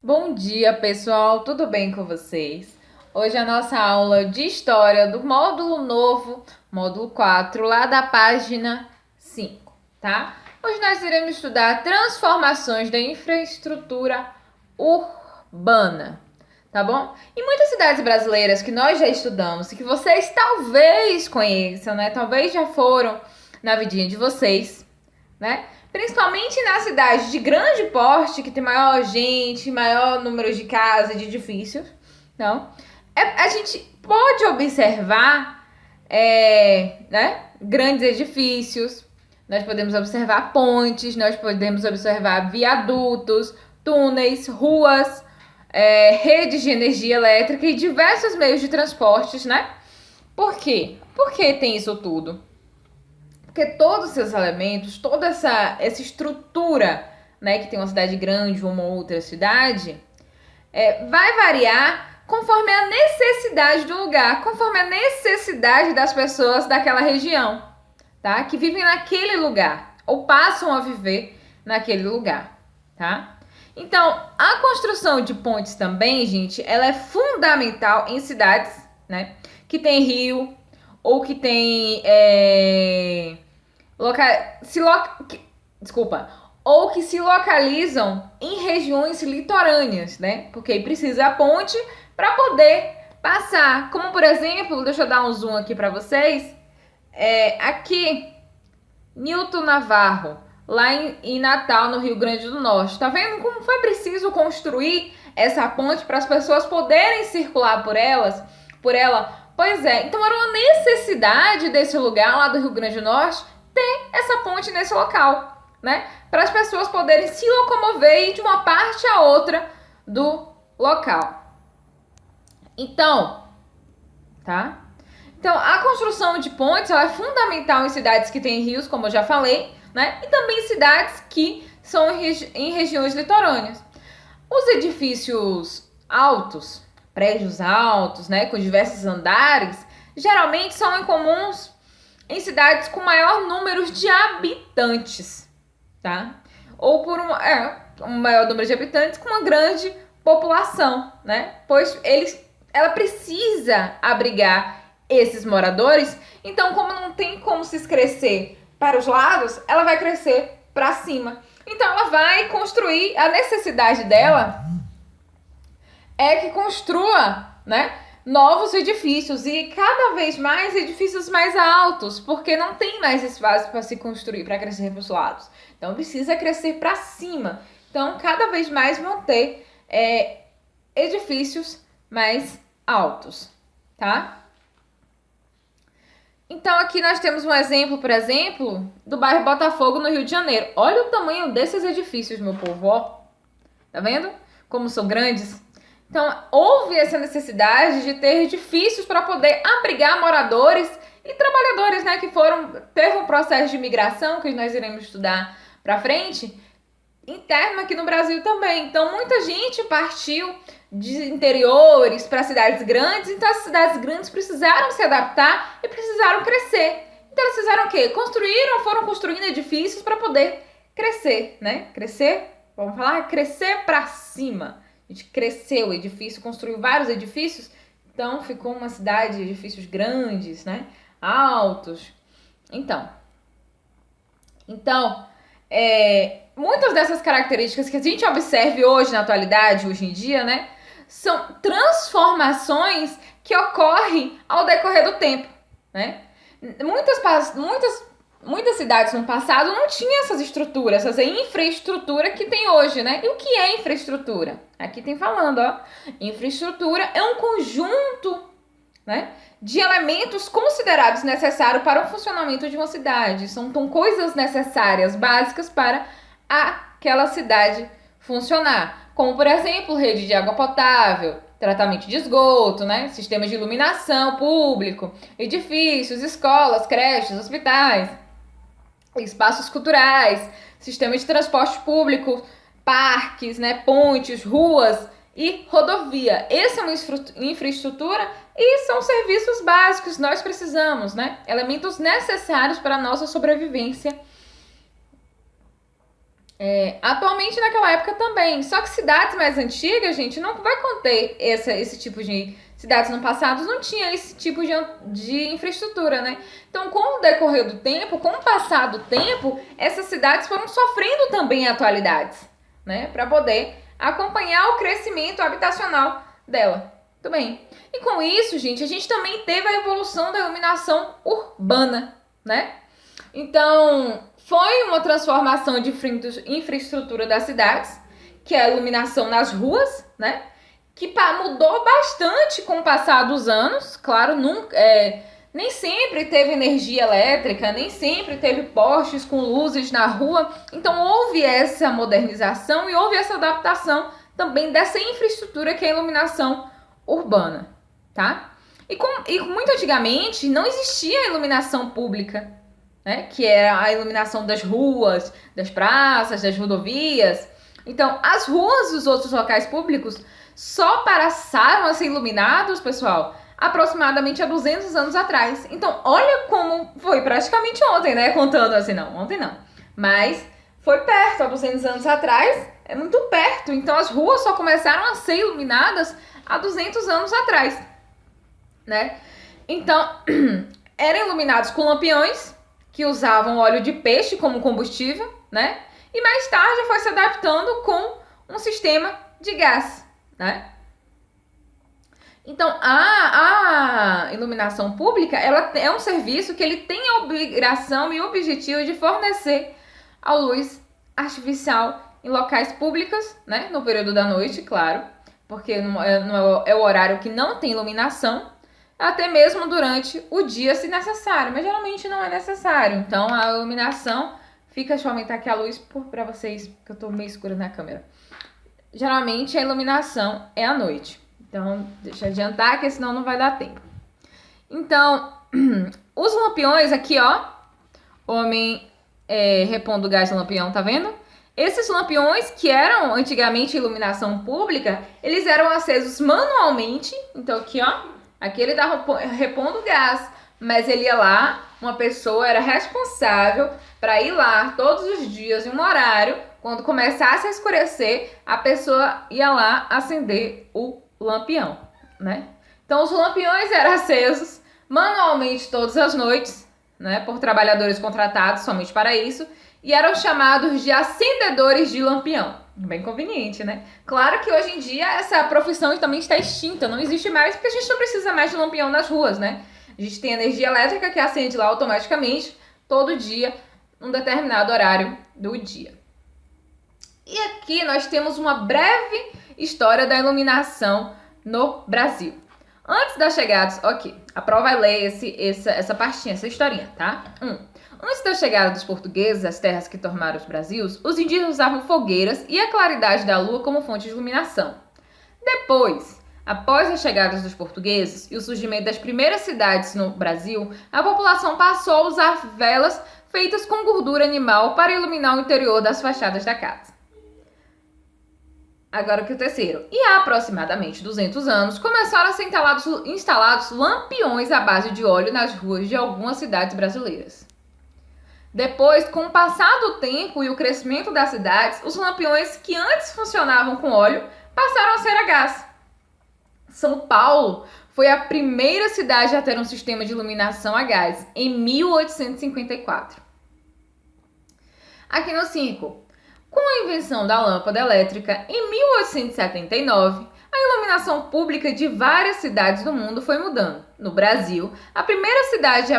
Bom dia, pessoal, tudo bem com vocês? Hoje é a nossa aula de História do módulo novo, módulo 4, lá da página 5, tá? Hoje nós iremos estudar transformações da infraestrutura urbana, tá bom? Em muitas cidades brasileiras que nós já estudamos e que vocês talvez conheçam, né? Talvez já foram na vidinha de vocês, né? Principalmente nas cidades de grande porte, que tem maior gente, maior número de casas, de edifícios. Não? A gente pode observar né, grandes edifícios, nós podemos observar pontes, nós podemos observar viadutos, túneis, ruas, redes de energia elétrica e diversos meios de transportes, né? Por quê? Por que tem isso tudo? Porque todos esses elementos, toda essa estrutura, né, que tem uma cidade grande ou uma outra cidade, vai variar conforme a necessidade do lugar, conforme a necessidade das pessoas daquela região, tá? Que vivem naquele lugar ou passam a viver naquele lugar, tá? Então, a construção de pontes também, gente, ela é fundamental em cidades, né, que tem rio ou que tem ou que se localizam em regiões litorâneas, né? Porque precisa a ponte para poder passar. Como, por exemplo, deixa eu dar um zoom aqui para vocês. Aqui, Newton Navarro, lá em Natal, no Rio Grande do Norte. Tá vendo como foi preciso construir essa ponte para as pessoas poderem circular por ela? Pois é, então era uma necessidade desse lugar lá do Rio Grande do Norte ter essa ponte nesse local, né? Para as pessoas poderem se locomover de uma parte a outra do local. Então, tá? Então, a construção de pontes ela é fundamental em cidades que têm rios, como eu já falei, né? E também em cidades que são em regiões litorâneas. Os edifícios altos, prédios altos, né, com diversos andares, geralmente são incomuns em cidades com maior número de habitantes, tá? Ou por um maior número de habitantes com uma grande população, né? Pois ela precisa abrigar esses moradores. Então, como não tem como se crescer para os lados, ela vai crescer para cima. Então, ela vai construir, a necessidade dela é que construa, né, novos edifícios e cada vez mais edifícios mais altos, porque não tem mais espaço para se construir, para crescer para os lados. Então, precisa crescer para cima. Então, cada vez mais vão ter edifícios mais altos, tá? Então, aqui nós temos um exemplo, por exemplo, do bairro Botafogo, no Rio de Janeiro. Olha o tamanho desses edifícios, meu povo, ó. Tá vendo? Como são grandes. Então, houve essa necessidade de ter edifícios para poder abrigar moradores e trabalhadores, né, que teve um processo de migração, que nós iremos estudar para frente, interno aqui no Brasil também. Então, muita gente partiu de interiores para cidades grandes, então as cidades grandes precisaram se adaptar e precisaram crescer. Então, elas fizeram o quê? Foram construindo edifícios para poder crescer, né? Crescer, vamos falar, crescer para cima. A gente cresceu o edifício, construiu vários edifícios, então ficou uma cidade de edifícios grandes, né? Altos. Então, muitas dessas características que a gente observa hoje na atualidade, hoje em dia, né? São transformações que ocorrem ao decorrer do tempo, né? Muitas cidades no passado não tinham essas estruturas, essa infraestrutura que tem hoje, né? E o que é infraestrutura? Aqui tem falando, ó. Infraestrutura é um conjunto, né, de elementos considerados necessários para o funcionamento de uma cidade. São coisas necessárias, básicas para aquela cidade funcionar. Como, por exemplo, rede de água potável, tratamento de esgoto, né? Sistemas de iluminação público, edifícios, escolas, creches, hospitais, espaços culturais, sistemas de transporte público, parques, né? Pontes, ruas e rodovia. Essa é uma infraestrutura e são serviços básicos que nós precisamos, né? Elementos necessários para a nossa sobrevivência Atualmente naquela época também. Só que cidades mais antigas, gente, não vai conter esse tipo de. Cidades no passado não tinha esse tipo de infraestrutura, né? Então, com o decorrer do tempo, com o passar do tempo, essas cidades foram sofrendo também atualidades, né? Para poder acompanhar o crescimento habitacional dela. Muito bem. E com isso, gente, a gente também teve a evolução da iluminação urbana, né? Então, foi uma transformação de infraestrutura das cidades, que é a iluminação nas ruas, né? Que mudou bastante com o passar dos anos. Claro, nem sempre teve energia elétrica, nem sempre teve postes com luzes na rua. Então, houve essa modernização e houve essa adaptação também dessa infraestrutura que é a iluminação urbana, tá? E muito antigamente não existia iluminação pública, né? Que é a iluminação das ruas, das praças, das rodovias. Então, as ruas dos outros locais públicos só passaram a ser iluminados, pessoal, aproximadamente há 200 anos atrás. Então, olha como foi praticamente ontem, né? Contando assim, não, ontem não. Mas foi perto, há 200 anos atrás, é muito perto. Então, as ruas só começaram a ser iluminadas há 200 anos atrás, né? Então, eram iluminados com lampiões, que usavam óleo de peixe como combustível, né? E mais tarde foi se adaptando com um sistema de gás, né? Então, a iluminação pública, ela é um serviço que ele tem a obrigação e objetivo de fornecer a luz artificial em locais públicos, né? No período da noite, claro, porque não é o horário que não tem iluminação, até mesmo durante o dia, se necessário, mas geralmente não é necessário. Então, a iluminação fica, deixa eu aumentar aqui a luz para vocês, porque eu tô meio escura na câmera. Geralmente, a iluminação é à noite. Então, deixa eu adiantar, que senão não vai dar tempo. Então, os lampiões aqui, ó, homem repondo gás no lampião, tá vendo? Esses lampiões, que eram antigamente iluminação pública, eles eram acesos manualmente. Então, aqui, ó, aqui ele tá repondo gás, mas ele ia lá, uma pessoa era responsável para ir lá todos os dias em um horário. Quando começasse a escurecer, a pessoa ia lá acender o lampião, né? Então, os lampiões eram acesos manualmente todas as noites, né, por trabalhadores contratados somente para isso, e eram chamados de acendedores de lampião. Bem conveniente, né? Claro que hoje em dia essa profissão também está extinta, não existe mais, porque a gente não precisa mais de lampião nas ruas, né? A gente tem energia elétrica que acende lá automaticamente, todo dia, num determinado horário do dia. E aqui nós temos uma breve história da iluminação no Brasil. Antes das chegadas, ok, a prova vai ler essa partinha, essa historinha, tá? Antes da chegada dos portugueses às terras que tomaram os Brasils, os indígenas usavam fogueiras e a claridade da lua como fonte de iluminação. Depois, após a chegada dos portugueses e o surgimento das primeiras cidades no Brasil, a população passou a usar velas feitas com gordura animal para iluminar o interior das fachadas da casa. Agora que o terceiro. E há aproximadamente 200 anos, começaram a ser instalados lampiões à base de óleo nas ruas de algumas cidades brasileiras. Depois, com o passar do tempo e o crescimento das cidades, os lampiões que antes funcionavam com óleo passaram a ser a gás. São Paulo foi a primeira cidade a ter um sistema de iluminação a gás, em 1854. Aqui no 5. Com a invenção da lâmpada elétrica, em 1879, a iluminação pública de várias cidades do mundo foi mudando. No Brasil, a primeira cidade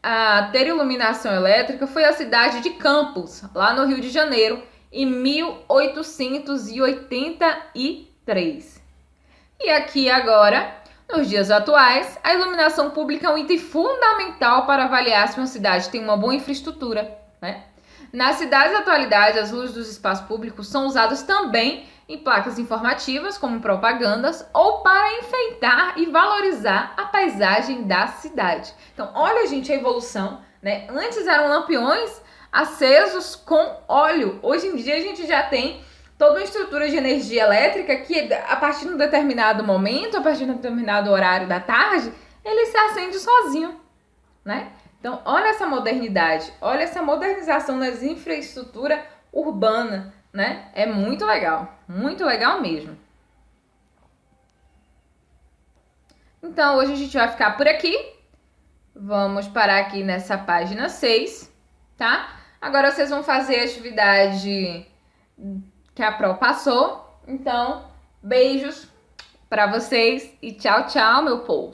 a ter iluminação elétrica foi a cidade de Campos, lá no Rio de Janeiro, em 1883. E aqui agora, nos dias atuais, a iluminação pública é um item fundamental para avaliar se uma cidade tem uma boa infraestrutura, né? Nas cidades da atualidade, as luzes dos espaços públicos são usadas também em placas informativas, como propagandas, ou para enfeitar e valorizar a paisagem da cidade. Então, olha, gente, a evolução, né? Antes eram lampiões acesos com óleo. Hoje em dia a gente já tem toda uma estrutura de energia elétrica que, a partir de um determinado momento, a partir de um determinado horário da tarde, ele se acende sozinho, né? Então, olha essa modernidade, olha essa modernização das infraestruturas urbana, né? É muito legal mesmo. Então, hoje a gente vai ficar por aqui. Vamos parar aqui nessa página 6, tá? Agora vocês vão fazer a atividade que a Pro passou. Então, beijos para vocês e tchau, tchau, meu povo.